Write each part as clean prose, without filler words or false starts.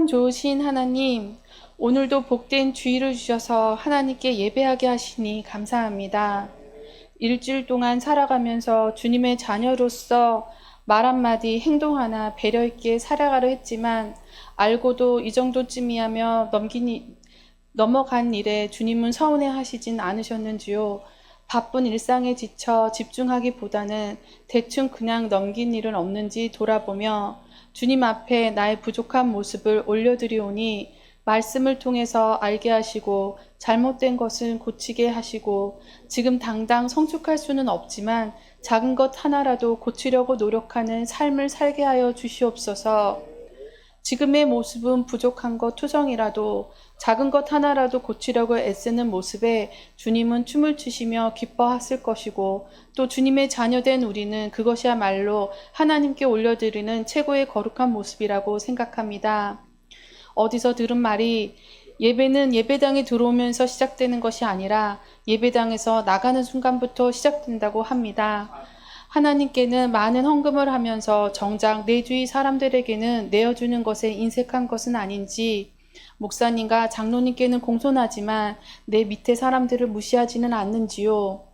참 좋으신 하나님, 오늘도 복된 주의를 주셔서 하나님께 예배하게 하시니 감사합니다. 일주일 동안 살아가면서 주님의 자녀로서 말 한마디, 행동 하나 배려 있게 살아가려 했지만 알고도 이 정도쯤이야며 넘어간 일에 주님은 서운해 하시진 않으셨는지요. 바쁜 일상에 지쳐 집중하기보다는 대충 그냥 넘긴 일은 없는지 돌아보며 주님 앞에 나의 부족한 모습을 올려드리오니 말씀을 통해서 알게 하시고 잘못된 것은 고치게 하시고 지금 당장 성숙할 수는 없지만 작은 것 하나라도 고치려고 노력하는 삶을 살게 하여 주시옵소서. 지금의 모습은 부족한 것 투성이라도 작은 것 하나라도 고치려고 애쓰는 모습에 주님은 춤을 추시며 기뻐하실 것이고 또 주님의 자녀된 우리는 그것이야말로 하나님께 올려드리는 최고의 거룩한 모습이라고 생각합니다. 어디서 들은 말이 예배는 예배당에 들어오면서 시작되는 것이 아니라 예배당에서 나가는 순간부터 시작된다고 합니다. 하나님께는 많은 헌금을 하면서 정작 내 주위 사람들에게는 내어주는 것에 인색한 것은 아닌지, 목사님과 장로님께는 공손하지만 내 밑에 사람들을 무시하지는 않는지요.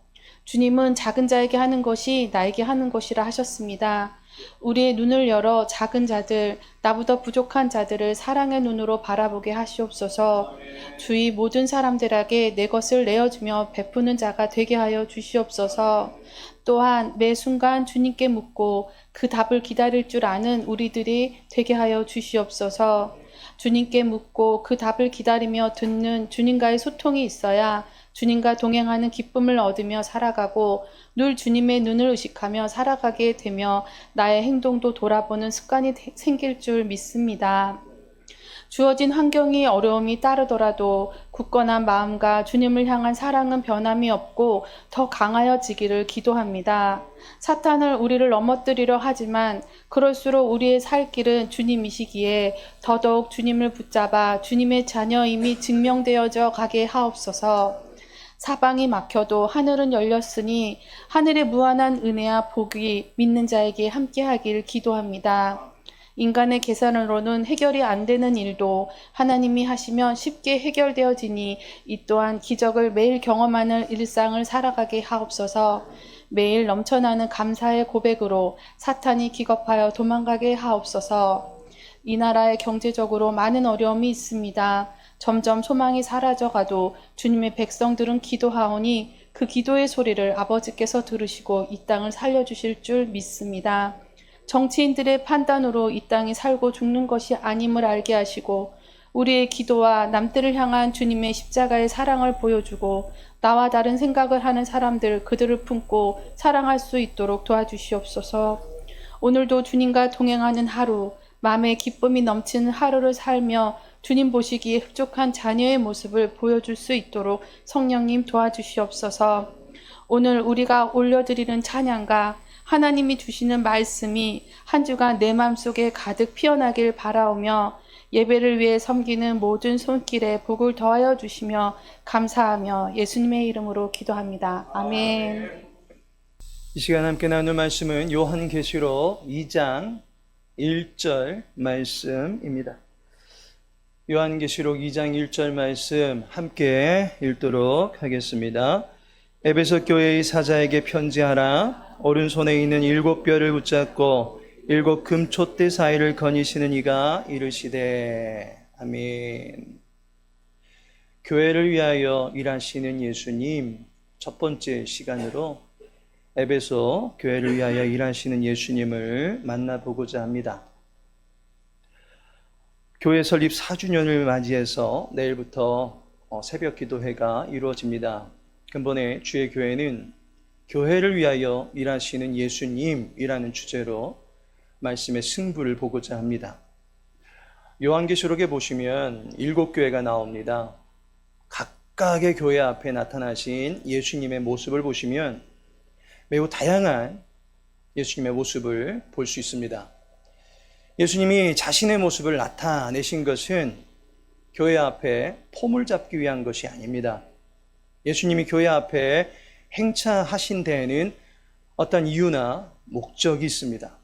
주님은 작은 자에게 하는 것이 나에게 하는 것이라 하셨습니다. 우리의 눈을 열어 작은 자들, 나보다 부족한 자들을 사랑의 눈으로 바라보게 하시옵소서. 주위 모든 사람들에게 내 것을 내어주며 베푸는 자가 되게 하여 주시옵소서. 또한 매 순간 주님께 묻고 그 답을 기다릴 줄 아는 우리들이 되게 하여 주시옵소서. 주님께 묻고 그 답을 기다리며 듣는 주님과의 소통이 있어야 주님과 동행하는 기쁨을 얻으며 살아가고 늘 주님의 눈을 의식하며 살아가게 되며 나의 행동도 돌아보는 습관이 생길 줄 믿습니다. 주어진 환경이 어려움이 따르더라도 굳건한 마음과 주님을 향한 사랑은 변함이 없고 더 강하여지기를 기도합니다. 사탄을 우리를 넘어뜨리려 하지만 그럴수록 우리의 살 길은 주님이시기에 더더욱 주님을 붙잡아 주님의 자녀임이 증명되어져 가게 하옵소서. 사방이 막혀도 하늘은 열렸으니 하늘의 무한한 은혜와 복이 믿는 자에게 함께하길 기도합니다. 인간의 계산으로는 해결이 안 되는 일도 하나님이 하시면 쉽게 해결되어지니 이 또한 기적을 매일 경험하는 일상을 살아가게 하옵소서. 매일 넘쳐나는 감사의 고백으로 사탄이 기겁하여 도망가게 하옵소서. 이 나라에 경제적으로 많은 어려움이 있습니다. 점점 소망이 사라져가도 주님의 백성들은 기도하오니 그 기도의 소리를 아버지께서 들으시고 이 땅을 살려주실 줄 믿습니다. 정치인들의 판단으로 이 땅이 살고 죽는 것이 아님을 알게 하시고 우리의 기도와 남들을 향한 주님의 십자가의 사랑을 보여주고 나와 다른 생각을 하는 사람들 그들을 품고 사랑할 수 있도록 도와주시옵소서. 오늘도 주님과 동행하는 하루, 마음에 기쁨이 넘치는 하루를 살며 주님 보시기에 흡족한 자녀의 모습을 보여줄 수 있도록 성령님 도와주시옵소서. 오늘 우리가 올려드리는 찬양과 하나님이 주시는 말씀이 한 주간 내 마음속에 가득 피어나길 바라오며 예배를 위해 섬기는 모든 손길에 복을 더하여 주시며 감사하며 예수님의 이름으로 기도합니다. 아멘. 이 시간 함께 나눌 말씀은 요한계시록 2장 1절 말씀입니다. 요한계시록 2장 1절 말씀 함께 읽도록 하겠습니다. 에베소 교회의 사자에게 편지하라. 오른손에 있는 7뼈를 붙잡고 7 금촛대 사이를 거니시는 이가 이르시되 아멘. 교회를 위하여 일하시는 예수님, 첫 번째 시간으로 에베소 교회를 위하여 일하시는 예수님을 만나보고자 합니다. 교회 설립 4주년을 맞이해서 내일부터 새벽 기도회가 이루어집니다. 근본에 주의 교회는 교회를 위하여 일하시는 예수님이라는 주제로 말씀의 승부를 보고자 합니다. 요한계시록에 보시면 7교회가 나옵니다. 각각의 교회 앞에 나타나신 예수님의 모습을 보시면 매우 다양한 예수님의 모습을 볼 수 있습니다. 예수님이 자신의 모습을 나타내신 것은 교회 앞에 폼을 잡기 위한 것이 아닙니다. 예수님이 교회 앞에 행차하신 데에는 어떤 이유나 목적이 있습니다.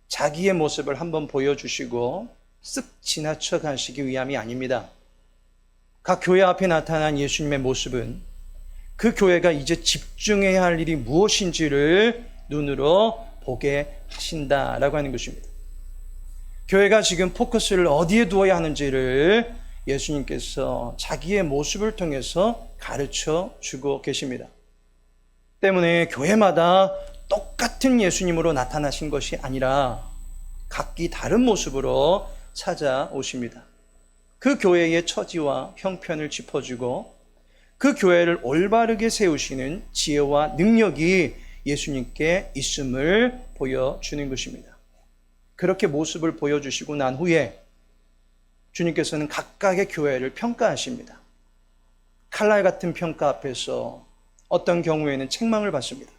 자기의 모습을 한번 보여주시고 쓱 지나쳐 가시기 위함이 아닙니다. 각 교회 앞에 나타난 예수님의 모습은 그 교회가 이제 집중해야 할 일이 무엇인지를 눈으로 보게 하신다라고 하는 것입니다. 교회가 지금 포커스를 어디에 두어야 하는지를 예수님께서 자기의 모습을 통해서 가르쳐 주고 계십니다. 때문에 교회마다 똑같은 예수님으로 나타나신 것이 아니라 각기 다른 모습으로 찾아오십니다. 그 교회의 처지와 형편을 짚어주고 그 교회를 올바르게 세우시는 지혜와 능력이 예수님께 있음을 보여주는 것입니다. 그렇게 모습을 보여주시고 난 후에 주님께서는 각각의 교회를 평가하십니다. 칼날 같은 평가 앞에서 어떤 경우에는 책망을 받습니다.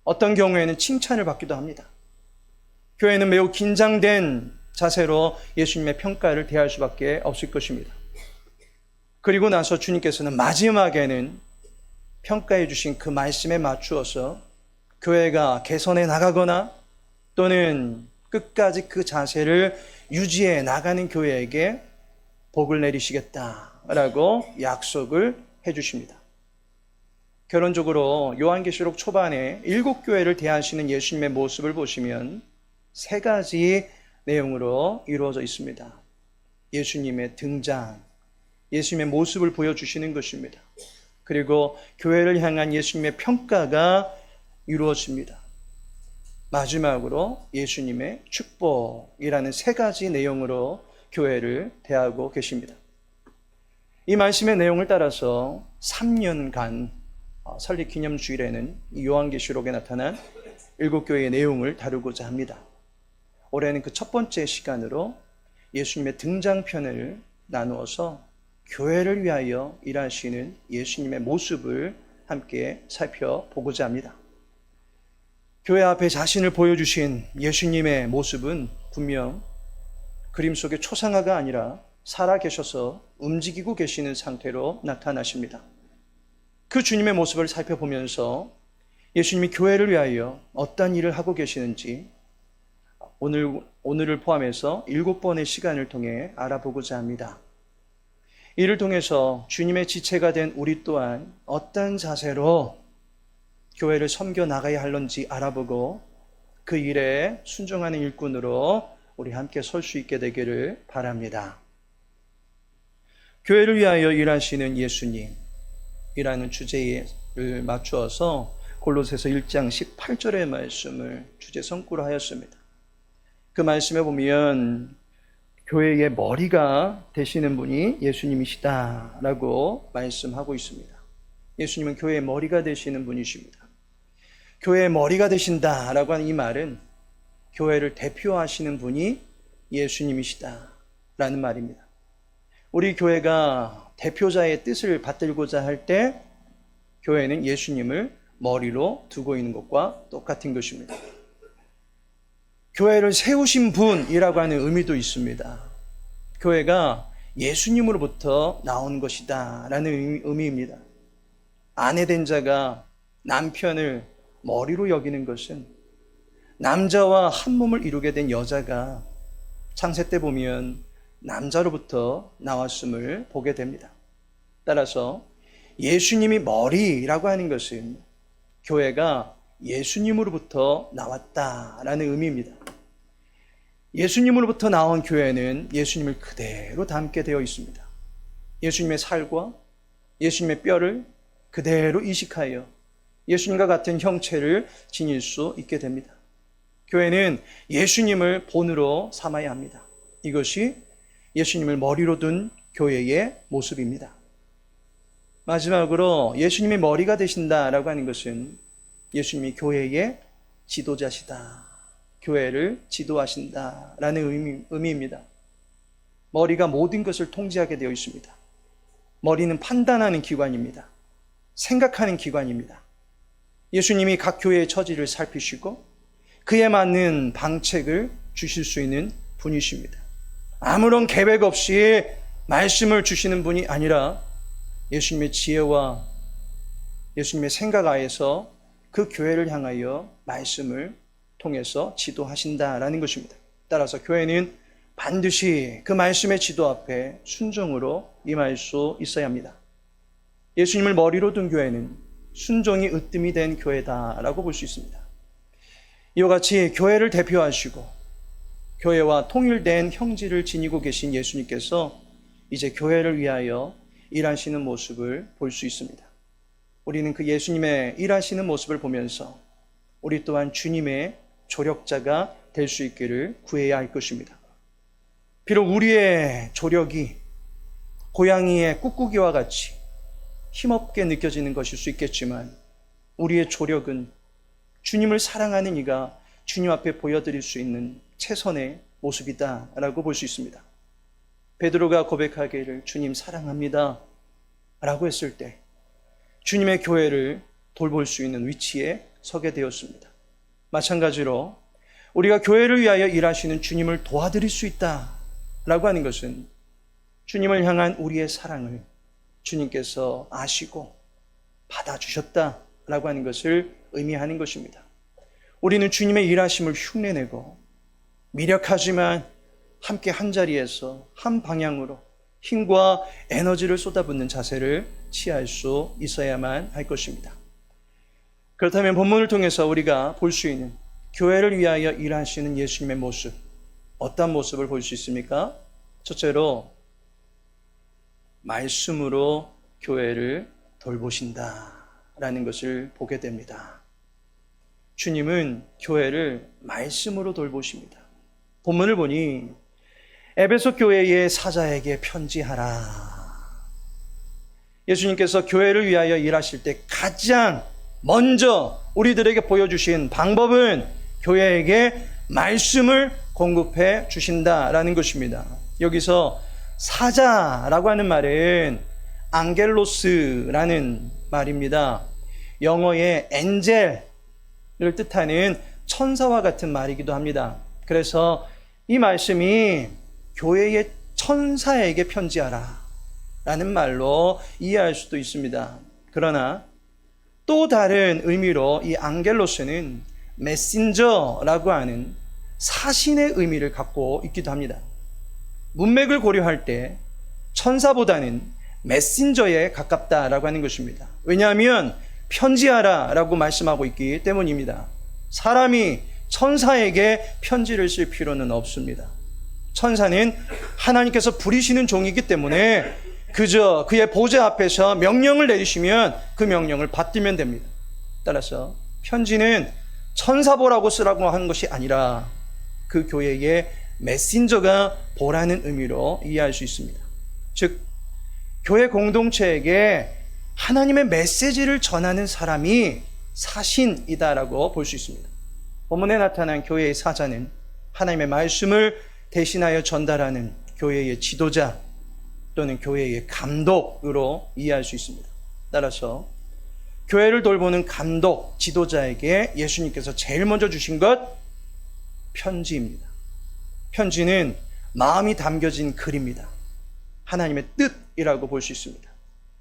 어떤 경우에는 칭찬을 받기도 합니다. 교회는 매우 긴장된 자세로 예수님의 평가를 대할 수밖에 없을 것입니다. 그리고 나서 주님께서는 마지막에는 평가해 주신 그 말씀에 맞추어서 교회가 개선해 나가거나 또는 끝까지 그 자세를 유지해 나가는 교회에게 복을 내리시겠다라고 약속을 해 주십니다. 결론적으로 요한계시록 초반에 7교회를 대하시는 예수님의 모습을 보시면 3가지 내용으로 이루어져 있습니다. 예수님의 등장, 예수님의 모습을 보여주시는 것입니다. 그리고 교회를 향한 예수님의 평가가 이루어집니다. 마지막으로 예수님의 축복이라는 3가지 내용으로 교회를 대하고 계십니다. 이 말씀의 내용을 따라서 3년간 설립기념주일에는 이 요한계시록에 나타난 7교회의 내용을 다루고자 합니다. 올해는 그 첫 번째 시간으로 예수님의 등장편을 나누어서 교회를 위하여 일하시는 예수님의 모습을 함께 살펴보고자 합니다. 교회 앞에 자신을 보여주신 예수님의 모습은 분명 그림 속의 초상화가 아니라 살아계셔서 움직이고 계시는 상태로 나타나십니다. 그 주님의 모습을 살펴보면서 예수님이 교회를 위하여 어떤 일을 하고 계시는지 오늘을 포함해서 7번의 시간을 통해 알아보고자 합니다. 이를 통해서 주님의 지체가 된 우리 또한 어떤 자세로 교회를 섬겨 나가야 할런지 알아보고 그 일에 순종하는 일꾼으로 우리 함께 설 수 있게 되기를 바랍니다. 교회를 위하여 일하시는 예수님이라는 주제를 맞추어서 골로새서 1장 18절의 말씀을 주제 성구로 하였습니다. 그 말씀에 보면 교회의 머리가 되시는 분이 예수님이시다라고 말씀하고 있습니다. 예수님은 교회의 머리가 되시는 분이십니다. 교회의 머리가 되신다라고 하는 이 말은 교회를 대표하시는 분이 예수님이시다라는 말입니다. 우리 교회가 대표자의 뜻을 받들고자 할 때 교회는 예수님을 머리로 두고 있는 것과 똑같은 것입니다. 교회를 세우신 분이라고 하는 의미도 있습니다. 교회가 예수님으로부터 나온 것이다 라는 의미입니다. 아내 된 자가 남편을 머리로 여기는 것은 남자와 한 몸을 이루게 된 여자가 창세 때 보면 남자로부터 나왔음을 보게 됩니다. 따라서 예수님이 머리라고 하는 것은 교회가 예수님으로부터 나왔다라는 의미입니다. 예수님으로부터 나온 교회는 예수님을 그대로 담게 되어 있습니다. 예수님의 살과 예수님의 뼈를 그대로 이식하여 예수님과 같은 형체를 지닐 수 있게 됩니다. 교회는 예수님을 본으로 삼아야 합니다. 이것이 예수님을 머리로 둔 교회의 모습입니다. 마지막으로 예수님이 머리가 되신다라고 하는 것은 예수님이 교회의 지도자시다. 교회를 지도하신다라는 의미입니다. 머리가 모든 것을 통제하게 되어 있습니다. 머리는 판단하는 기관입니다. 생각하는 기관입니다. 예수님이 각 교회의 처지를 살피시고 그에 맞는 방책을 주실 수 있는 분이십니다. 아무런 계획 없이 말씀을 주시는 분이 아니라 예수님의 지혜와 예수님의 생각 하에서 그 교회를 향하여 말씀을 통해서 지도하신다라는 것입니다. 따라서 교회는 반드시 그 말씀의 지도 앞에 순종으로 임할 수 있어야 합니다. 예수님을 머리로 둔 교회는 순종이 으뜸이 된 교회다라고 볼 수 있습니다. 이와 같이 교회를 대표하시고 교회와 통일된 형질을 지니고 계신 예수님께서 이제 교회를 위하여 일하시는 모습을 볼 수 있습니다. 우리는 그 예수님의 일하시는 모습을 보면서 우리 또한 주님의 조력자가 될 수 있기를 구해야 할 것입니다. 비록 우리의 조력이 고양이의 꾹꾹이와 같이 힘없게 느껴지는 것일 수 있겠지만 우리의 조력은 주님을 사랑하는 이가 주님 앞에 보여드릴 수 있는 최선의 모습이다라고 볼 수 있습니다. 베드로가 고백하기를 주님 사랑합니다 라고 했을 때 주님의 교회를 돌볼 수 있는 위치에 서게 되었습니다. 마찬가지로 우리가 교회를 위하여 일하시는 주님을 도와드릴 수 있다라고 하는 것은 주님을 향한 우리의 사랑을 주님께서 아시고 받아주셨다라고 하는 것을 의미하는 것입니다. 우리는 주님의 일하심을 흉내내고 미력하지만 함께 한자리에서 한 방향으로 힘과 에너지를 쏟아붓는 자세를 취할 수 있어야만 할 것입니다. 그렇다면 본문을 통해서 우리가 볼 수 있는 교회를 위하여 일하시는 예수님의 모습, 어떤 모습을 볼 수 있습니까? 첫째로 말씀으로 교회를 돌보신다라는 것을 보게 됩니다. 주님은 교회를 말씀으로 돌보십니다. 본문을 보니 에베소 교회의 사자에게 편지하라. 예수님께서 교회를 위하여 일하실 때 가장 먼저 우리들에게 보여주신 방법은 교회에게 말씀을 공급해 주신다라는 것입니다. 여기서 사자라고 하는 말은 앙겔로스라는 말입니다. 영어의 엔젤을 뜻하는 천사와 같은 말이기도 합니다. 그래서 이 말씀이 교회의 천사에게 편지하라 라는 말로 이해할 수도 있습니다. 그러나 또 다른 의미로 이 앙겔로스는 메신저라고 하는 사신의 의미를 갖고 있기도 합니다. 문맥을 고려할 때 천사보다는 메신저에 가깝다라고 하는 것입니다. 왜냐하면 편지하라라고 말씀하고 있기 때문입니다. 사람이 천사에게 편지를 쓸 필요는 없습니다. 천사는 하나님께서 부리시는 종이기 때문에 그저 그의 보좌 앞에서 명령을 내리시면 그 명령을 받들면 됩니다. 따라서 편지는 천사보라고 쓰라고 하는 것이 아니라 그 교회의 메신저가 보라는 의미로 이해할 수 있습니다. 즉 교회 공동체에게 하나님의 메시지를 전하는 사람이 사신이다라고 볼 수 있습니다. 본문에 나타난 교회의 사자는 하나님의 말씀을 대신하여 전달하는 교회의 지도자 또는 교회의 감독으로 이해할 수 있습니다. 따라서 교회를 돌보는 감독, 지도자에게 예수님께서 제일 먼저 주신 것 편지입니다. 편지는 마음이 담겨진 글입니다. 하나님의 뜻이라고 볼 수 있습니다.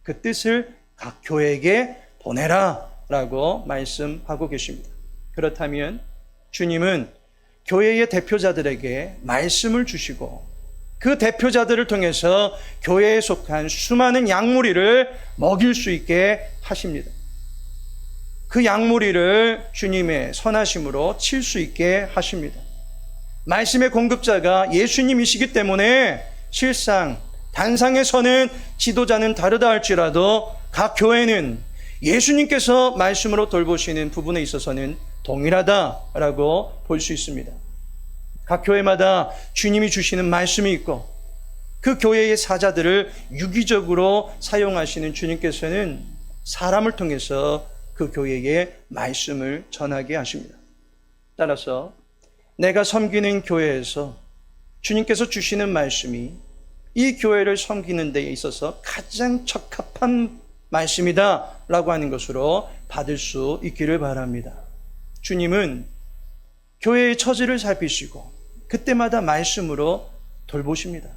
그 뜻을 각 교회에게 보내라 라고 말씀하고 계십니다. 그렇다면 주님은 교회의 대표자들에게 말씀을 주시고 그 대표자들을 통해서 교회에 속한 수많은 양무리를 먹일 수 있게 하십니다. 그 양무리를 주님의 선하심으로 칠 수 있게 하십니다. 말씀의 공급자가 예수님이시기 때문에 실상 단상에 서는 지도자는 다르다 할지라도 각 교회는 예수님께서 말씀으로 돌보시는 부분에 있어서는 동일하다라고 볼 수 있습니다. 각 교회마다 주님이 주시는 말씀이 있고 그 교회의 사자들을 유기적으로 사용하시는 주님께서는 사람을 통해서 그 교회의 말씀을 전하게 하십니다. 따라서 내가 섬기는 교회에서 주님께서 주시는 말씀이 이 교회를 섬기는 데 있어서 가장 적합한 말씀이다 라고 하는 것으로 받을 수 있기를 바랍니다. 주님은 교회의 처지를 살피시고 그때마다 말씀으로 돌보십니다.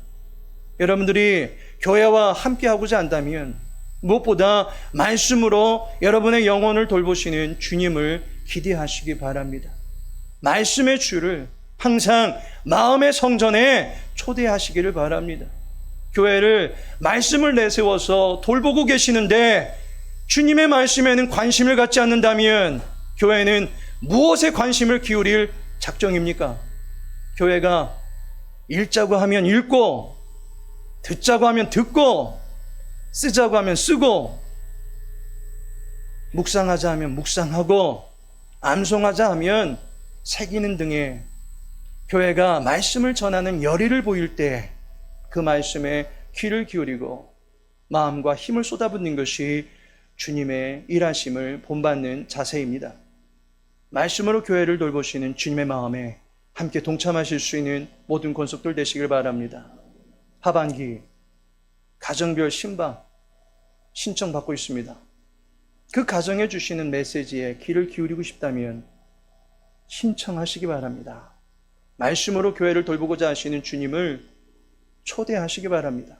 여러분들이 교회와 함께하고자 한다면 무엇보다 말씀으로 여러분의 영혼을 돌보시는 주님을 기대하시기 바랍니다. 말씀의 주를 항상 마음의 성전에 초대하시기를 바랍니다. 교회를 말씀을 내세워서 돌보고 계시는데 주님의 말씀에는 관심을 갖지 않는다면 교회는 무엇에 관심을 기울일 작정입니까? 교회가 읽자고 하면 읽고, 듣자고 하면 듣고, 쓰자고 하면 쓰고, 묵상하자 하면 묵상하고, 암송하자 하면 새기는 등의 교회가 말씀을 전하는 열의를 보일 때 그 말씀에 귀를 기울이고 마음과 힘을 쏟아붓는 것이 주님의 일하심을 본받는 자세입니다. 말씀으로 교회를 돌보시는 주님의 마음에 함께 동참하실 수 있는 모든 권속들 되시길 바랍니다. 하반기 가정별 신방 신청받고 있습니다. 그 가정에 주시는 메시지에 귀를 기울이고 싶다면 신청하시기 바랍니다. 말씀으로 교회를 돌보고자 하시는 주님을 초대하시기 바랍니다.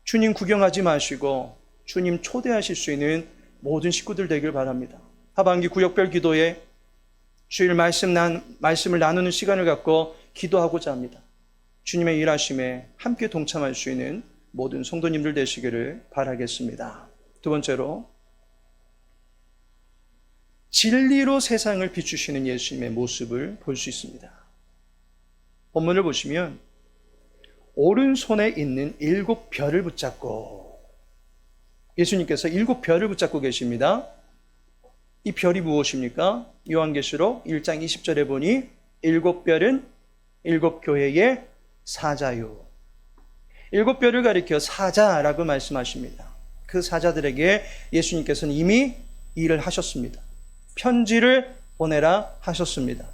주님 구경하지 마시고 주님 초대하실 수 있는 모든 식구들 되길 바랍니다. 하반기 구역별 기도에 주일 말씀을 나누는 시간을 갖고 기도하고자 합니다. 주님의 일하심에 함께 동참할 수 있는 모든 성도님들 되시기를 바라겠습니다. 두 번째로, 진리로 세상을 비추시는 예수님의 모습을 볼 수 있습니다. 본문을 보시면 오른손에 있는 7별을 붙잡고, 예수님께서 7별을 붙잡고 계십니다. 이 별이 무엇입니까? 요한계시록 1장 20절에 보니 7별은 7교회의 사자요. 7별을 가리켜 사자라고 말씀하십니다. 그 사자들에게 예수님께서는 이미 일을 하셨습니다. 편지를 보내라 하셨습니다.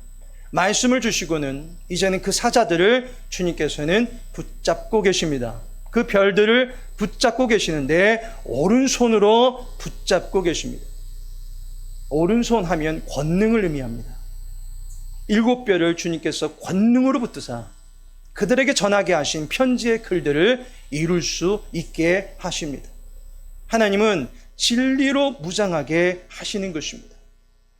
말씀을 주시고는 이제는 그 사자들을 주님께서는 붙잡고 계십니다. 그 별들을 붙잡고 계시는데 오른손으로 붙잡고 계십니다. 오른손 하면 권능을 의미합니다. 7별을 주님께서 권능으로 붙드사 그들에게 전하게 하신 편지의 글들을 이룰 수 있게 하십니다. 하나님은 진리로 무장하게 하시는 것입니다.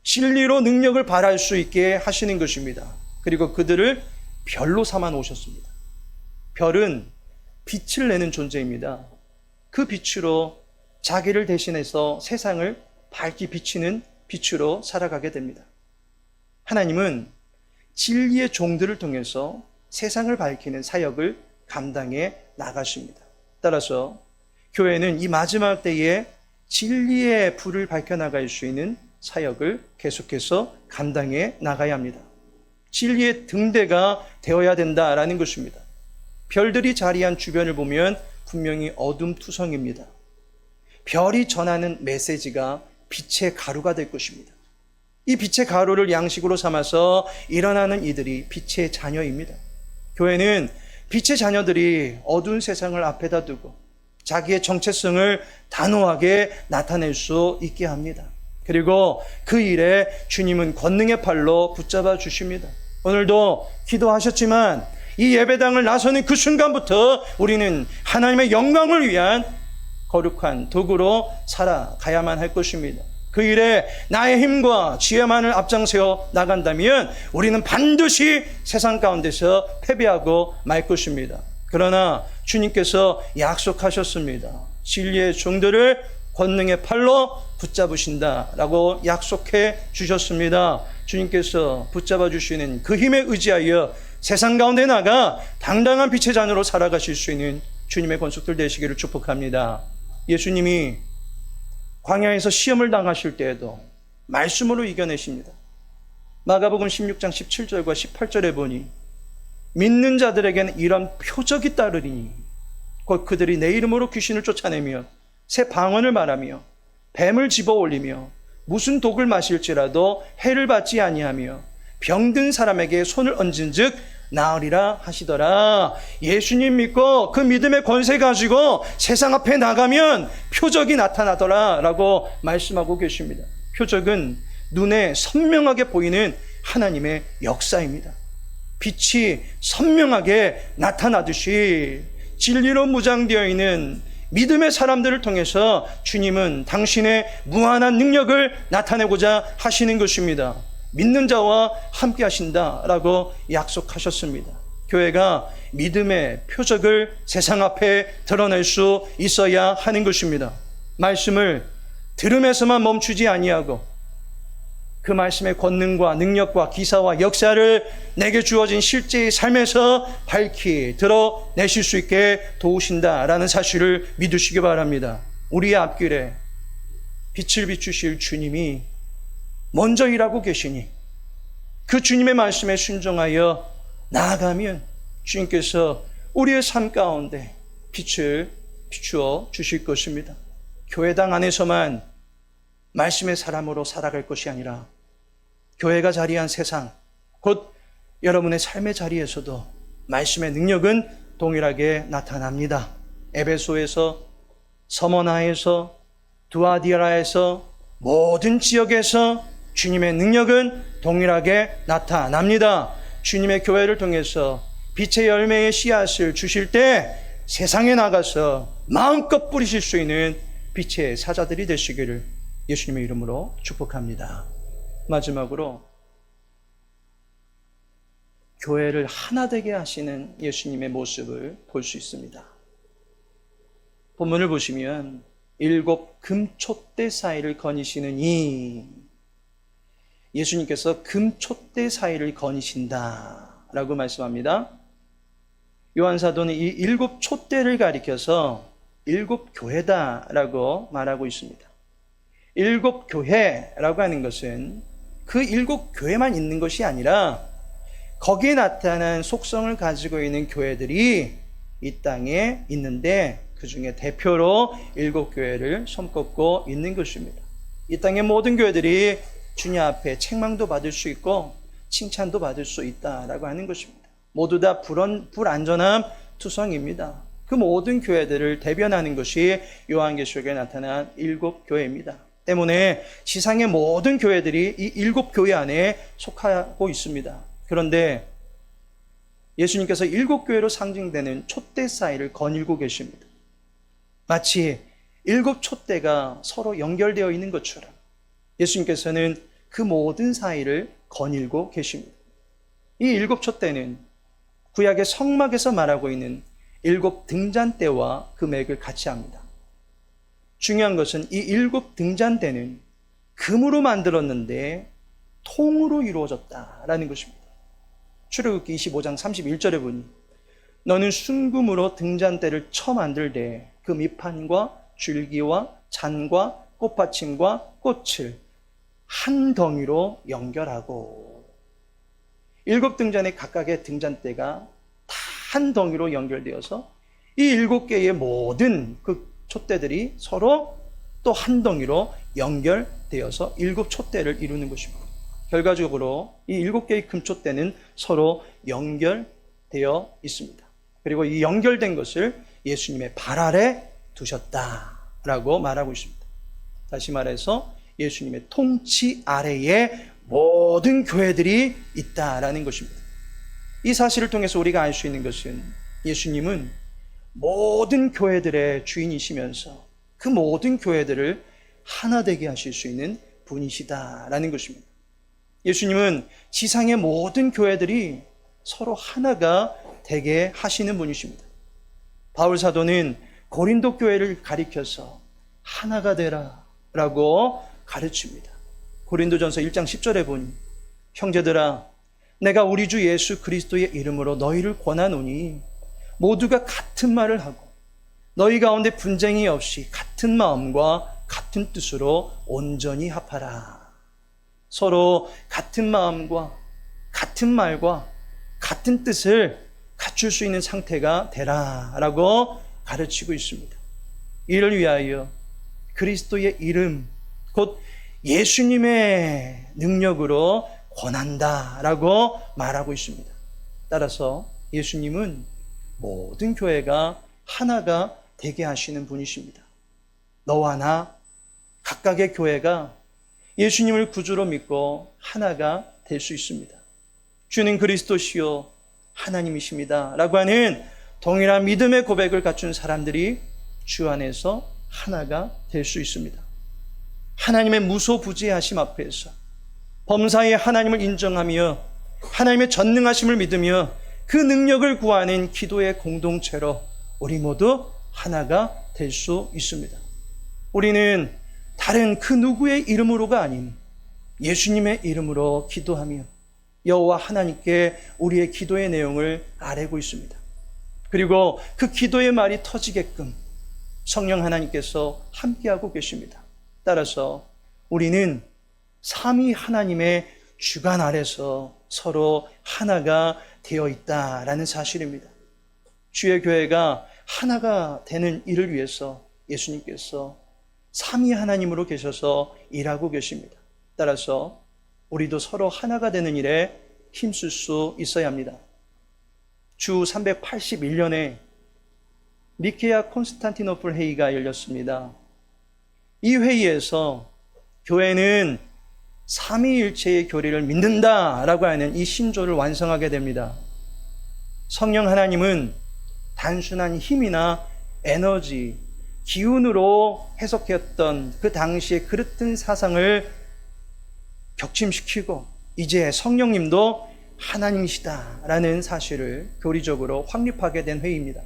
진리로 능력을 발할 수 있게 하시는 것입니다. 그리고 그들을 별로 삼아 놓으셨습니다. 별은 빛을 내는 존재입니다. 그 빛으로 자기를 대신해서 세상을 밝게 비치는 빛으로 살아가게 됩니다. 하나님은 진리의 종들을 통해서 세상을 밝히는 사역을 감당해 나가십니다. 따라서 교회는 이 마지막 때에 진리의 불을 밝혀나갈 수 있는 사역을 계속해서 감당해 나가야 합니다. 진리의 등대가 되어야 된다라는 것입니다. 별들이 자리한 주변을 보면 분명히 어둠투성입니다. 별이 전하는 메시지가 빛의 가루가 될 것입니다. 이 빛의 가루를 양식으로 삼아서 일어나는 이들이 빛의 자녀입니다. 교회는 빛의 자녀들이 어두운 세상을 앞에다 두고 자기의 정체성을 단호하게 나타낼 수 있게 합니다. 그리고 그 일에 주님은 권능의 팔로 붙잡아 주십니다. 오늘도 기도하셨지만 이 예배당을 나서는 그 순간부터 우리는 하나님의 영광을 위한 거룩한 도구로 살아가야만 할 것입니다. 그 일에 나의 힘과 지혜만을 앞장세워 나간다면 우리는 반드시 세상 가운데서 패배하고 말 것입니다. 그러나 주님께서 약속하셨습니다. 진리의 종들을 권능의 팔로 붙잡으신다라고 약속해 주셨습니다. 주님께서 붙잡아 주시는 그 힘에 의지하여 세상 가운데 나가 당당한 빛의 자녀로 살아가실 수 있는 주님의 권속들 되시기를 축복합니다. 예수님이 광야에서 시험을 당하실 때에도 말씀으로 이겨내십니다. 마가복음 16장 17절과 18절에 보니 믿는 자들에게는 이런 표적이 따르리니 곧 그들이 내 이름으로 귀신을 쫓아내며 새 방언을 말하며 뱀을 집어 올리며 무슨 독을 마실지라도 해를 받지 아니하며 병든 사람에게 손을 얹은즉 나으리라 하시더라. 예수님 믿고 그 믿음의 권세 가지고 세상 앞에 나가면 표적이 나타나더라 라고 말씀하고 계십니다. 표적은 눈에 선명하게 보이는 하나님의 역사입니다. 빛이 선명하게 나타나듯이 진리로 무장되어 있는 믿음의 사람들을 통해서 주님은 당신의 무한한 능력을 나타내고자 하시는 것입니다. 믿는 자와 함께 하신다라고 약속하셨습니다. 교회가 믿음의 표적을 세상 앞에 드러낼 수 있어야 하는 것입니다. 말씀을 들음에서만 멈추지 아니하고 그 말씀의 권능과 능력과 기사와 역사를 내게 주어진 실제의 삶에서 밝히 드러내실 수 있게 도우신다라는 사실을 믿으시기 바랍니다. 우리의 앞길에 빛을 비추실 주님이 먼저 일하고 계시니 그 주님의 말씀에 순종하여 나아가면 주님께서 우리의 삶 가운데 빛을 비추어 주실 것입니다. 교회당 안에서만 말씀의 사람으로 살아갈 것이 아니라 교회가 자리한 세상, 곧 여러분의 삶의 자리에서도 말씀의 능력은 동일하게 나타납니다. 에베소에서, 서머나에서, 두아디라에서, 모든 지역에서 주님의 능력은 동일하게 나타납니다. 주님의 교회를 통해서 빛의 열매의 씨앗을 주실 때 세상에 나가서 마음껏 뿌리실 수 있는 빛의 사자들이 되시기를 예수님의 이름으로 축복합니다. 마지막으로 교회를 하나 되게 하시는 예수님의 모습을 볼 수 있습니다. 본문을 보시면 7 금촛대 사이를 거니시느니, 예수님께서 금촛대 사이를 거니신다라고 말씀합니다. 요한사도는 이 7 촛대를 가리켜서 7 교회다라고 말하고 있습니다. 7 교회라고 하는 것은 그 7 교회만 있는 것이 아니라 거기에 나타난 속성을 가지고 있는 교회들이 이 땅에 있는데 그 중에 대표로 7 교회를 손꼽고 있는 것입니다. 이 땅의 모든 교회들이 주님 앞에 책망도 받을 수 있고 칭찬도 받을 수 있다라고 하는 것입니다. 모두 다 불완전함 투성입니다. 그 모든 교회들을 대변하는 것이 요한계시록에 나타난 7 교회입니다. 때문에 지상의 모든 교회들이 이 7 교회 안에 속하고 있습니다. 그런데 예수님께서 7 교회로 상징되는 촛대 사이를 거닐고 계십니다. 마치 7 촛대가 서로 연결되어 있는 것처럼 예수님께서는 그 모든 사이를 거닐고 계십니다. 이 7 촛대는 구약의 성막에서 말하고 있는 7 등잔대와 그 맥을 같이 합니다. 중요한 것은 이 7 등잔대는 금으로 만들었는데 통으로 이루어졌다라는 것입니다. 출애굽기 25장 31절에 보니 너는 순금으로 등잔대를 쳐 만들되 그 밑판과 줄기와 잔과 꽃받침과 꽃을 한 덩이로 연결하고, 7 등잔의 각각의 등잔대가 다 한 덩이로 연결되어서 이 7개의 모든 그 촛대들이 서로 또 한 덩이로 연결되어서 7 촛대를 이루는 것입니다. 결과적으로 이 7개의 금촛대는 서로 연결되어 있습니다. 그리고 이 연결된 것을 예수님의 발 아래 두셨다라고 말하고 있습니다. 다시 말해서 예수님의 통치 아래에 모든 교회들이 있다라는 것입니다. 이 사실을 통해서 우리가 알 수 있는 것은 예수님은 모든 교회들의 주인이시면서 그 모든 교회들을 하나 되게 하실 수 있는 분이시다라는 것입니다. 예수님은 지상의 모든 교회들이 서로 하나가 되게 하시는 분이십니다. 바울 사도는 고린도 교회를 가리켜서 하나가 되라 라고 가르칩니다. 고린도전서 1장 10절에 보니 형제들아 내가 우리 주 예수 그리스도의 이름으로 너희를 권하노니 모두가 같은 말을 하고 너희 가운데 분쟁이 없이 같은 마음과 같은 뜻으로 온전히 합하라. 서로 같은 마음과 같은 말과 같은 뜻을 갖출 수 있는 상태가 되라라고 가르치고 있습니다. 이를 위하여 그리스도의 이름, 곧 예수님의 능력으로 권한다라고 말하고 있습니다. 따라서 예수님은 모든 교회가 하나가 되게 하시는 분이십니다. 너와 나 각각의 교회가 예수님을 구주로 믿고 하나가 될 수 있습니다. 주는 그리스도시요 하나님이십니다 라고 하는 동일한 믿음의 고백을 갖춘 사람들이 주 안에서 하나가 될 수 있습니다. 하나님의 무소부재하심 앞에서 범사의 하나님을 인정하며 하나님의 전능하심을 믿으며 그 능력을 구하는 기도의 공동체로 우리 모두 하나가 될 수 있습니다. 우리는 다른 그 누구의 이름으로가 아닌 예수님의 이름으로 기도하며 여호와 하나님께 우리의 기도의 내용을 아뢰고 있습니다. 그리고 그 기도의 말이 터지게끔 성령 하나님께서 함께하고 계십니다. 따라서 우리는 삼위 하나님의 주관 아래서 서로 하나가 되어 있다라는 사실입니다. 주의 교회가 하나가 되는 일을 위해서 예수님께서 삼위 하나님으로 계셔서 일하고 계십니다. 따라서 우리도 서로 하나가 되는 일에 힘쓸 수 있어야 합니다. 주 381년에 니케아 콘스탄티노플 회의가 열렸습니다. 이 회의에서 교회는 삼위일체의 교리를 믿는다라고 하는 이 신조를 완성하게 됩니다. 성령 하나님은 단순한 힘이나 에너지, 기운으로 해석했던 그 당시의 그릇된 사상을 격침시키고 이제 성령님도 하나님이시다라는 사실을 교리적으로 확립하게 된 회의입니다.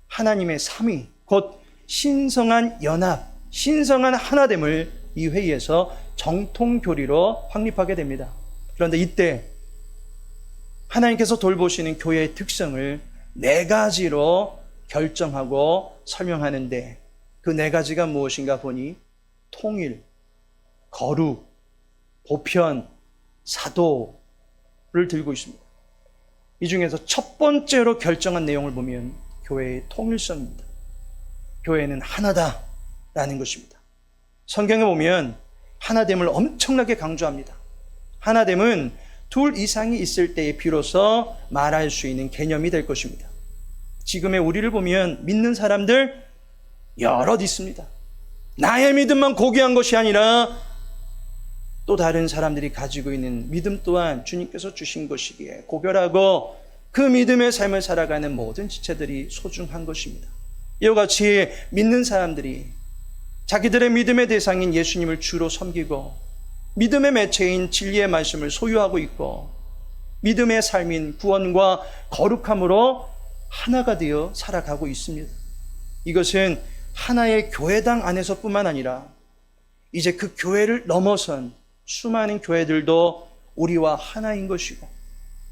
하나님의 삼위, 곧 신성한 연합, 신성한 하나됨을 이 회의에서 정통교리로 확립하게 됩니다. 그런데 이때 하나님께서 돌보시는 교회의 특성을 4가지로 결정하고 설명하는데 그 4가지가 무엇인가 보니 통일, 거룩, 보편, 사도를 들고 있습니다. 이 중에서 첫 번째로 결정한 내용을 보면 교회의 통일성입니다. 교회는 하나다라는 것입니다. 성경에 보면 하나됨을 엄청나게 강조합니다. 하나됨은 2 이상이 있을 때에 비로소 말할 수 있는 개념이 될 것입니다. 지금의 우리를 보면 믿는 사람들 여럿 있습니다. 나의 믿음만 고귀한 것이 아니라 또 다른 사람들이 가지고 있는 믿음 또한 주님께서 주신 것이기에 고결하고 그 믿음의 삶을 살아가는 모든 지체들이 소중한 것입니다. 이와 같이 믿는 사람들이 자기들의 믿음의 대상인 예수님을 주로 섬기고 믿음의 매체인 진리의 말씀을 소유하고 있고 믿음의 삶인 구원과 거룩함으로 하나가 되어 살아가고 있습니다. 이것은 하나의 교회당 안에서뿐만 아니라 이제 그 교회를 넘어선 수많은 교회들도 우리와 하나인 것이고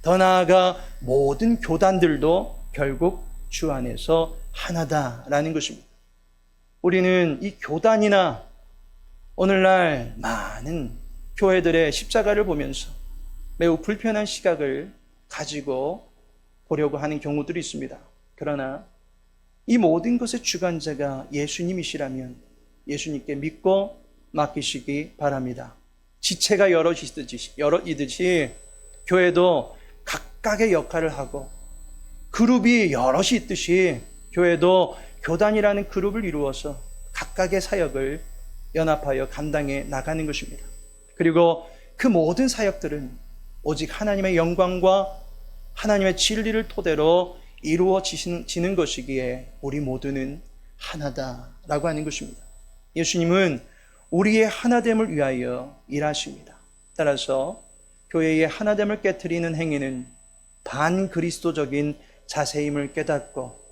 더 나아가 모든 교단들도 결국 주 안에서 하나다라는 것입니다. 우리는 이 교단이나 오늘날 많은 교회들의 십자가를 보면서 매우 불편한 시각을 가지고 보려고 하는 경우들이 있습니다. 그러나 이 모든 것의 주관자가 예수님이시라면 예수님께 믿고 맡기시기 바랍니다. 지체가 여럿이듯이 교회도 각각의 역할을 하고 그룹이 여럿이 있듯이 교회도 교단이라는 그룹을 이루어서 각각의 사역을 연합하여 감당해 나가는 것입니다. 그리고 그 모든 사역들은 오직 하나님의 영광과 하나님의 진리를 토대로 이루어지는 것이기에 우리 모두는 하나다라고 하는 것입니다. 예수님은 우리의 하나됨을 위하여 일하십니다. 따라서 교회의 하나됨을 깨트리는 행위는 반그리스도적인 자세임을 깨닫고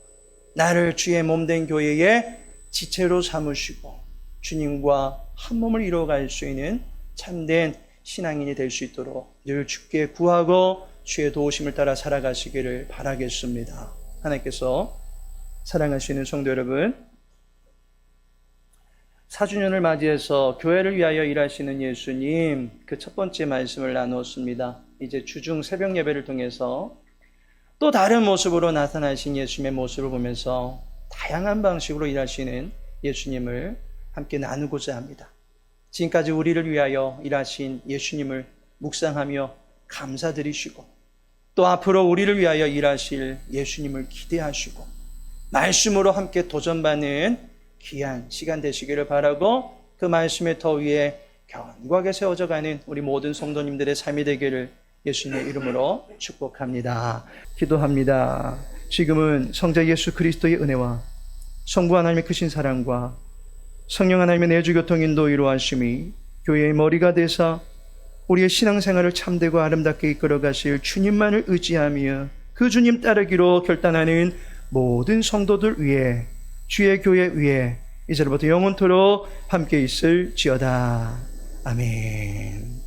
나를 주의 몸된 교회의 지체로 삼으시고 주님과 한 몸을 이루어갈 수 있는 참된 신앙인이 될 수 있도록 늘 주께 구하고 주의 도우심을 따라 살아가시기를 바라겠습니다. 하나님께서 사랑하시는 성도 여러분, 4주년을 맞이해서 교회를 위하여 일하시는 예수님, 그 첫 번째 말씀을 나누었습니다. 이제 주중 새벽 예배를 통해서 또 다른 모습으로 나타나신 예수님의 모습을 보면서 다양한 방식으로 일하시는 예수님을 함께 나누고자 합니다. 지금까지 우리를 위하여 일하신 예수님을 묵상하며 감사드리시고 또 앞으로 우리를 위하여 일하실 예수님을 기대하시고 말씀으로 함께 도전받는 귀한 시간 되시기를 바라고 그 말씀의 터 위에 견고하게 세워져가는 우리 모든 성도님들의 삶이 되기를 예수님의 이름으로 축복합니다. 기도합니다. 지금은 성자 예수 그리스도의 은혜와 성부 하나님의 크신 사랑과 성령 하나님의 내주교통 인도 이루하심이 교회의 머리가 되사 우리의 신앙생활을 참되고 아름답게 이끌어 가실 주님만을 의지하며 그 주님 따르기로 결단하는 모든 성도들 위해 주의 교회 위에 이제로부터 영원토록 함께 있을지어다. 아멘.